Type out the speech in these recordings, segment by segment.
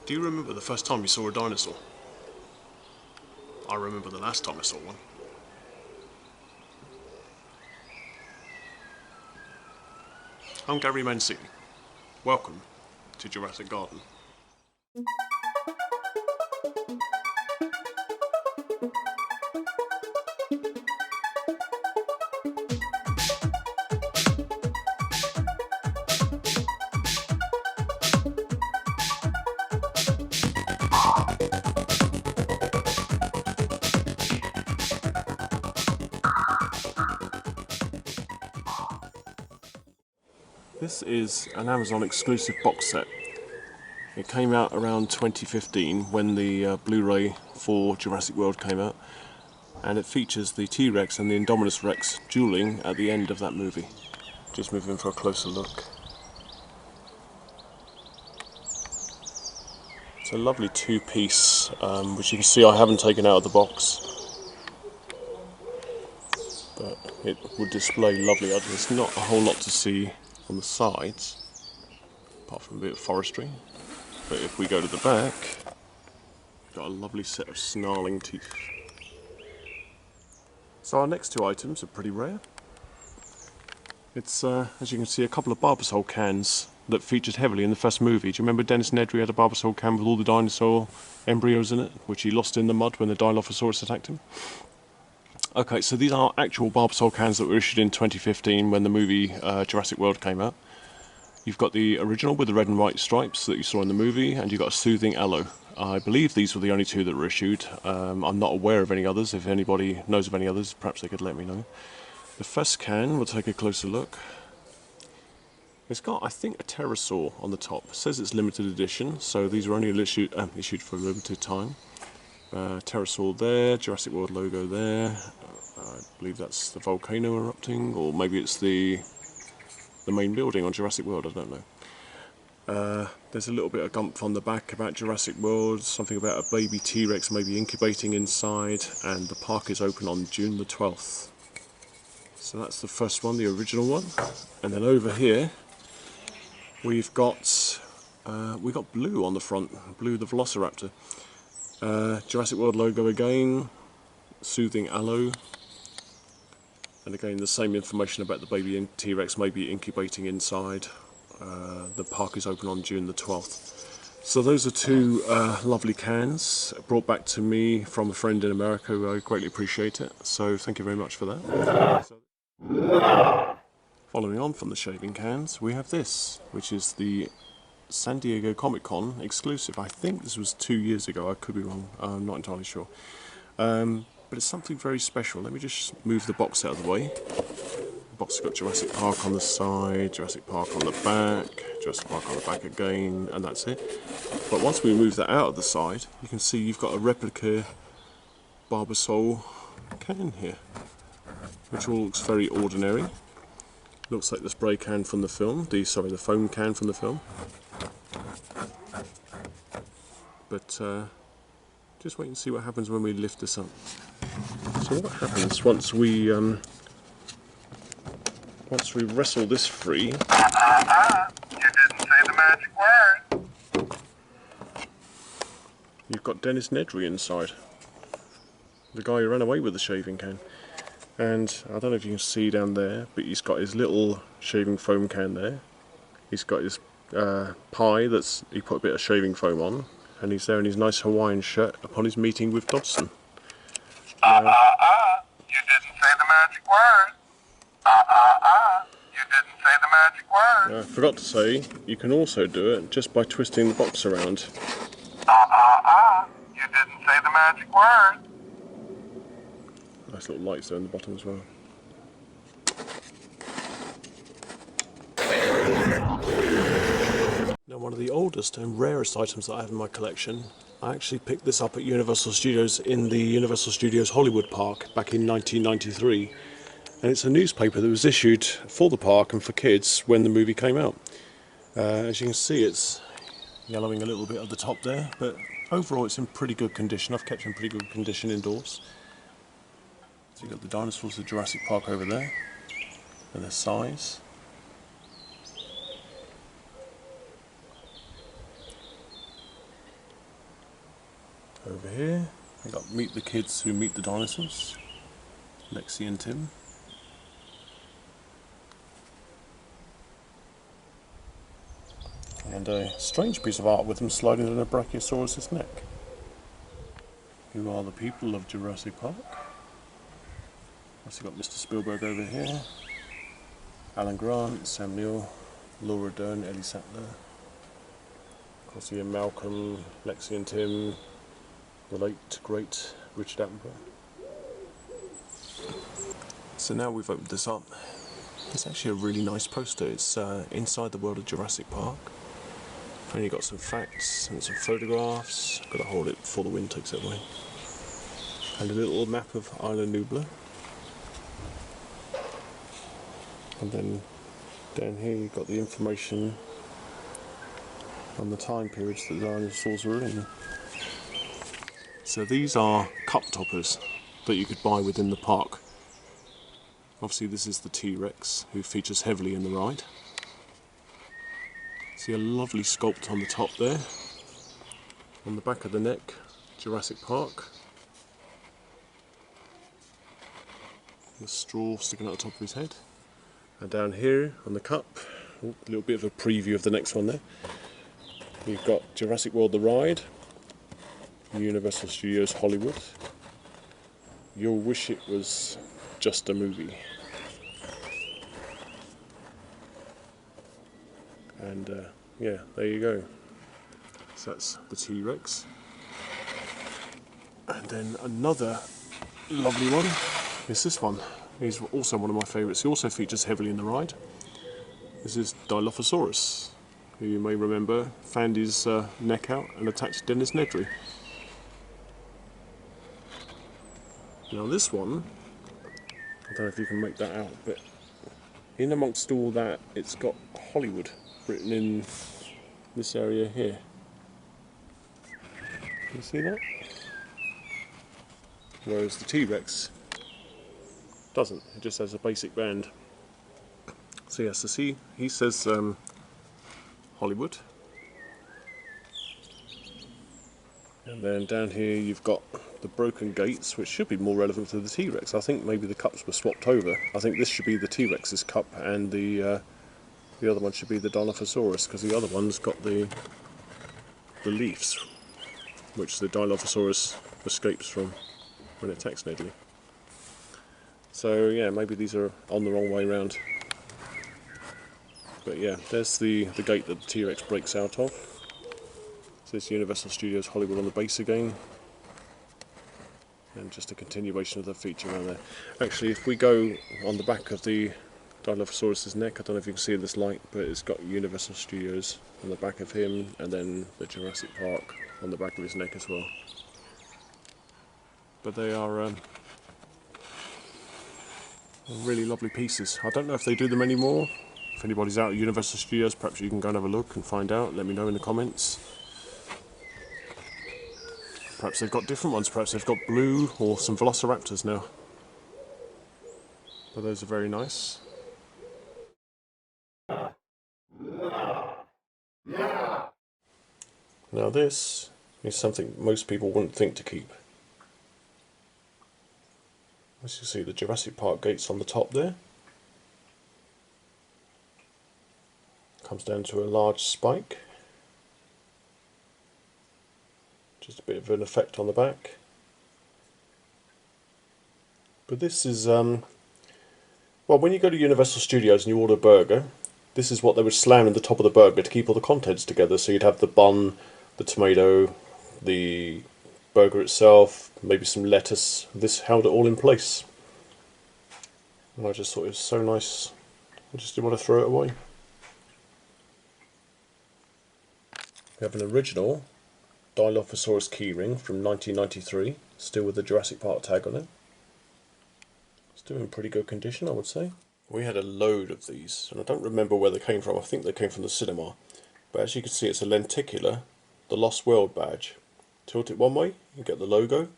Do you remember the first time you saw a dinosaur? I remember the last time I saw one. I'm Gary Mancini. Welcome to Jurassic Garden. This is an Amazon exclusive box set. It came out around 2015 when the Blu-ray for Jurassic World came out, and it features the T-Rex and the Indominus Rex dueling at the end of that movie. Just move in for a closer look. It's a lovely two-piece, which you can see I haven't taken out of the box, but it would display lovely. There's not a whole lot to see on the sides, apart from a bit of forestry. But if we go to the back, we've got a lovely set of snarling teeth. So our next two items are pretty rare. It's, as you can see, a couple of Barbasol cans that featured heavily in the first movie. Do you remember Dennis Nedry had a Barbasol can with all the dinosaur embryos in it, which he lost in the mud when the Dilophosaurus attacked him? Okay, so these are actual Barbasol cans that were issued in 2015 when the movie Jurassic World came out. You've got the original with the red and white stripes that you saw in the movie, and you've got a soothing aloe. I believe these were the only two that were issued. I'm not aware of any others. If anybody knows of any others, perhaps they could let me know. The first can, we'll take a closer look. It's got, I think, a pterosaur on the top. It says it's limited edition, so these were only issued for a limited time. Pterosaur there, Jurassic World logo there. I believe that's the volcano erupting, or maybe it's the main building on Jurassic World, I don't know. There's a little bit of gumph on the back about Jurassic World, something about a baby T-Rex maybe incubating inside, and the park is open on June the 12th. So that's the first one, the original one. And then over here, we've got Blue on the front, Blue the Velociraptor. Jurassic World logo again, soothing aloe, and again the same information about the baby T-Rex maybe incubating inside. The park is open on June the 12th. So those are two lovely cans brought back to me from a friend in America. I greatly appreciate it, so thank you very much for that. Following on from the shaving cans, we have this, which is the San Diego Comic-Con exclusive. I think this was 2 years ago, I could be wrong, I'm not entirely sure. But it's something very special. Let me just move the box out of the way. The box has got Jurassic Park on the side, Jurassic Park on the back, Jurassic Park on the back again, and that's it. But once we move that out of the side, you can see you've got a replica Barbasol can here, which all looks very ordinary. Looks like the spray can from the film, the foam can from the film. But just wait and see what happens when we lift this up. So what happens once we wrestle this free? You didn't say the magic word. You've got Dennis Nedry inside, the guy who ran away with the shaving can. And I don't know if you can see down there, but he's got his little shaving foam can there. He's got his pie that's he put a bit of shaving foam on, and he's there in his nice Hawaiian shirt upon his meeting with Dodson. You didn't say the magic word. You didn't say the magic word. I forgot to say, you can also do it just by twisting the box around. You didn't say the magic word. Nice little lights there in the bottom as well. Now, one of the oldest and rarest items that I have in my collection, I actually picked this up at Universal Studios in the Universal Studios Hollywood Park back in 1993. And it's a newspaper that was issued for the park and for kids when the movie came out. As you can see, it's yellowing a little bit at the top there, but overall it's in pretty good condition. I've kept it in pretty good condition indoors. So you've got the dinosaurs of Jurassic Park over there, and their size. Over here, we got Meet the Kids Who Meet the Dinosaurs, Lexi and Tim. And a strange piece of art with them sliding in a Brachiosaurus's neck. Who are the people of Jurassic Park? Also got Mr. Spielberg over here, Alan Grant, Sam Neill, Laura Dern, Ellie Sattler. Of course, Ian Malcolm, Lexi and Tim, the late great Richard Attenborough. So now we've opened this up. It's actually a really nice poster. It's inside the world of Jurassic Park. I've only got some facts and some photographs. I've got to hold it before the wind takes it away. And a little map of Isla Nublar. And then down here you've got the information on the time periods that the dinosaurs were in. So these are cup toppers that you could buy within the park. Obviously this is the T-Rex, who features heavily in the ride. See a lovely sculpt on the top there. On the back of the neck, Jurassic Park. The straw sticking out the top of his head. And down here on the cup, a little bit of a preview of the next one there. You've got Jurassic World the Ride, Universal Studios Hollywood. You'll wish it was just a movie. And yeah, there you go. So that's the T-Rex. And then another lovely one is this one. He's also one of my favourites. He also features heavily in the ride. This is Dilophosaurus, who you may remember fanned his neck out and attacked Dennis Nedry. Now this one, I don't know if you can make that out, but in amongst all that, it's got Hollywood written in this area here. Can you see that? Whereas the T-Rex doesn't, it just has a basic band. So yes, to see, he says Hollywood. And then down here you've got the broken gates, which should be more relevant to the T-Rex. I think maybe the cups were swapped over. I think this should be the T-Rex's cup and the other one should be the Dilophosaurus, because the other one's got the leaves, which the Dilophosaurus escapes from when it attacks Nedley. So yeah, maybe these are on the wrong way round. But yeah, there's the gate that the T-Rex breaks out of. So this Universal Studios Hollywood on the base again. And just a continuation of the feature around there. Actually, if we go on the back of the Dilophosaurus' neck, I don't know if you can see in this light, but it's got Universal Studios on the back of him, and then the Jurassic Park on the back of his neck as well. But they are really lovely pieces. I don't know if they do them anymore. If anybody's out at Universal Studios, perhaps you can go and have a look and find out. Let me know in the comments. Perhaps they've got different ones. Perhaps they've got blue or some Velociraptors now. But those are very nice. Now this is something most people wouldn't think to keep. As you see, the Jurassic Park gates on the top there. Comes down to a large spike. Just a bit of an effect on the back. But this is, well, when you go to Universal Studios and you order a burger, this is what they would slam in the top of the burger to keep all the contents together. So you'd have the bun, the tomato, the burger itself, maybe some lettuce. This held it all in place. And I just thought it was so nice, I just didn't want to throw it away. We have an original Dilophosaurus keyring from 1993, still with the Jurassic Park tag on it. Still in pretty good condition, I would say. We had a load of these, and I don't remember where they came from. I think they came from the cinema. But as you can see, it's a lenticular, the Lost World badge. Tilt it one way, you get the logo.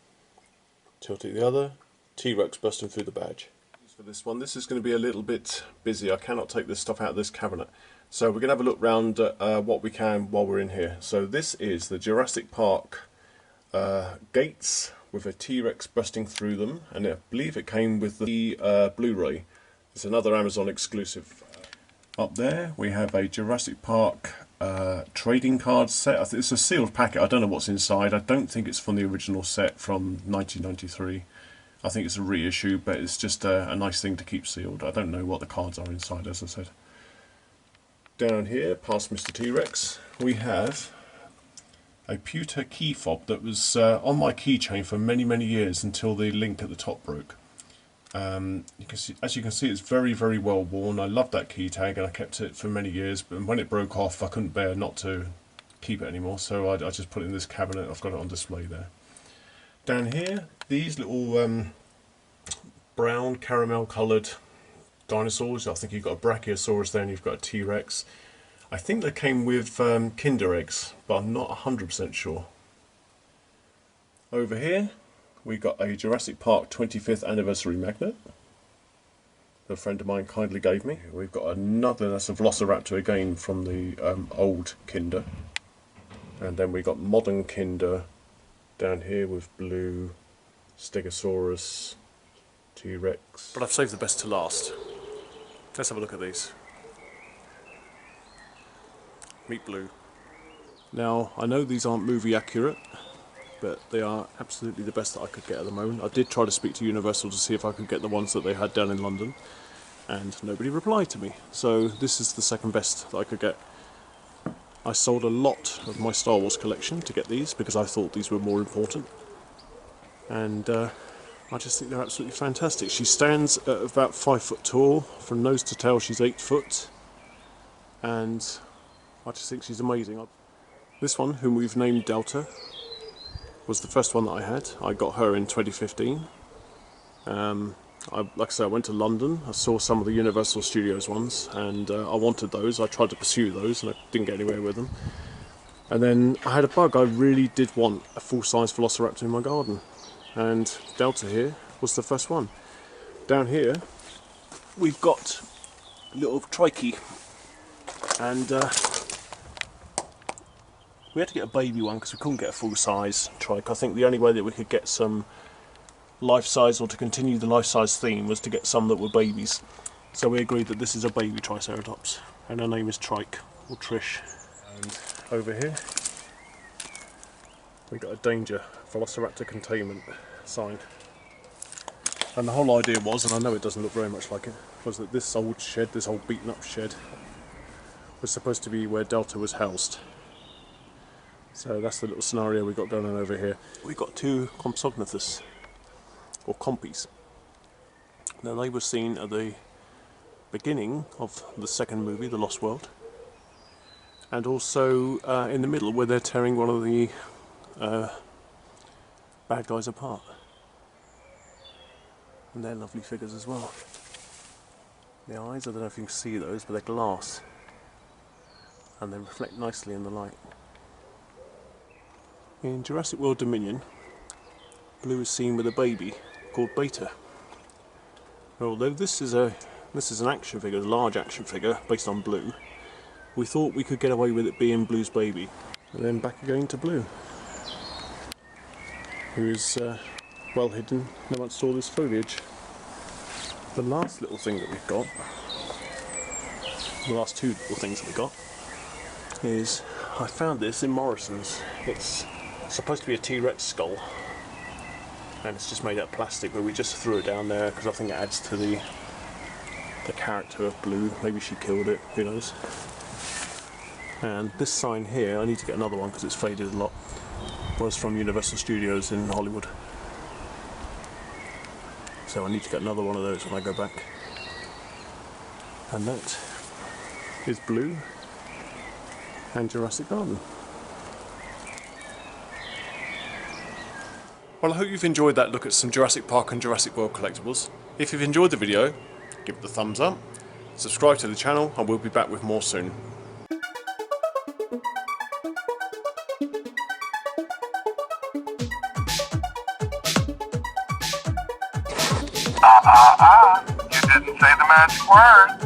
Tilt it the other, T-Rex busting through the badge. For this one, this is going to be a little bit busy. I cannot take this stuff out of this cabinet. So we're going to have a look round at what we can while we're in here. So this is the Jurassic Park gates with a T-Rex bursting through them, and I believe it came with the Blu-ray. It's another Amazon exclusive. Up there we have a Jurassic Park trading card set. It's a sealed packet. I don't know what's inside. I don't think it's from the original set from 1993. I think it's a reissue, but it's just a nice thing to keep sealed. I don't know what the cards are inside, as I said. Down here, past Mr. T-Rex, we have a pewter key fob that was on my keychain for many, many years until the link at the top broke. You can see, as you can see, it's very, very well worn. I loved that key tag and I kept it for many years, but when it broke off I couldn't bear not to keep it anymore, so I just put it in this cabinet. I've got it on display there. Down here, these little brown caramel coloured dinosaurs. I think you've got a Brachiosaurus there and you've got a T-Rex. I think they came with Kinder eggs, but I'm not 100% sure. Over here we got a Jurassic Park 25th anniversary magnet that a friend of mine kindly gave me. We've got another, that's a Velociraptor again from the old Kinder. And then we got modern Kinder down here with blue, Stegosaurus, T-Rex. But I've saved the best to last. Let's have a look at these. Meet Blue. Now, I know these aren't movie accurate, but they are absolutely the best that I could get at the moment. I did try to speak to Universal to see if I could get the ones that they had down in London, and nobody replied to me. So this is the second best that I could get. I sold a lot of my Star Wars collection to get these because I thought these were more important. And I just think they're absolutely fantastic. She stands at about 5 foot tall. From nose to tail she's 8 foot. And I just think she's amazing. This one, whom we've named Delta, was the first one that I had. I got her in 2015. Like I said, I went to London. I saw some of the Universal Studios ones and I wanted those. I tried to pursue those and I didn't get anywhere with them. And then I had a bug. I really did want a full-size Velociraptor in my garden. And Delta here was the first one. Down here we've got a little trikey, and we had to get a baby one because we couldn't get a full-size trike. I think the only way that we could get some life-size, or to continue the life-size theme, was to get some that were babies. So we agreed that this is a baby Triceratops, and her name is Trike, or Trish. And over here we got a danger Velociraptor containment sign. And the whole idea was, and I know it doesn't look very much like it, was that this old shed, this old beaten up shed, was supposed to be where Delta was housed. So that's the little scenario we got going on over here. We got two Compsognathus, or Compies. Now they were seen at the beginning of the second movie, The Lost World, and also in the middle where they're tearing one of the bad guys apart. And they're lovely figures as well. The eyes, I don't know if you can see those, but they're glass. And they reflect nicely in the light. In Jurassic World Dominion, Blue is seen with a baby called Beta. Although this is an action figure, a large action figure based on Blue, we thought we could get away with it being Blue's baby. And then back again to Blue, who is well hidden. No one saw this foliage. The last little thing that we've got, the last two little things that we got, is I found this in Morrison's. It's supposed to be a T-Rex skull, and it's just made out of plastic, but we just threw it down there because I think it adds to the character of Blue. Maybe she killed it, who knows. And this sign here, I need to get another one because it's faded a lot, was from Universal Studios in Hollywood. So I need to get another one of those when I go back. And that is Blue and Jurassic Garden. Well, I hope you've enjoyed that look at some Jurassic Park and Jurassic World collectibles. If you've enjoyed the video, give it a thumbs up, subscribe to the channel, and we'll be back with more soon. You didn't say the magic word.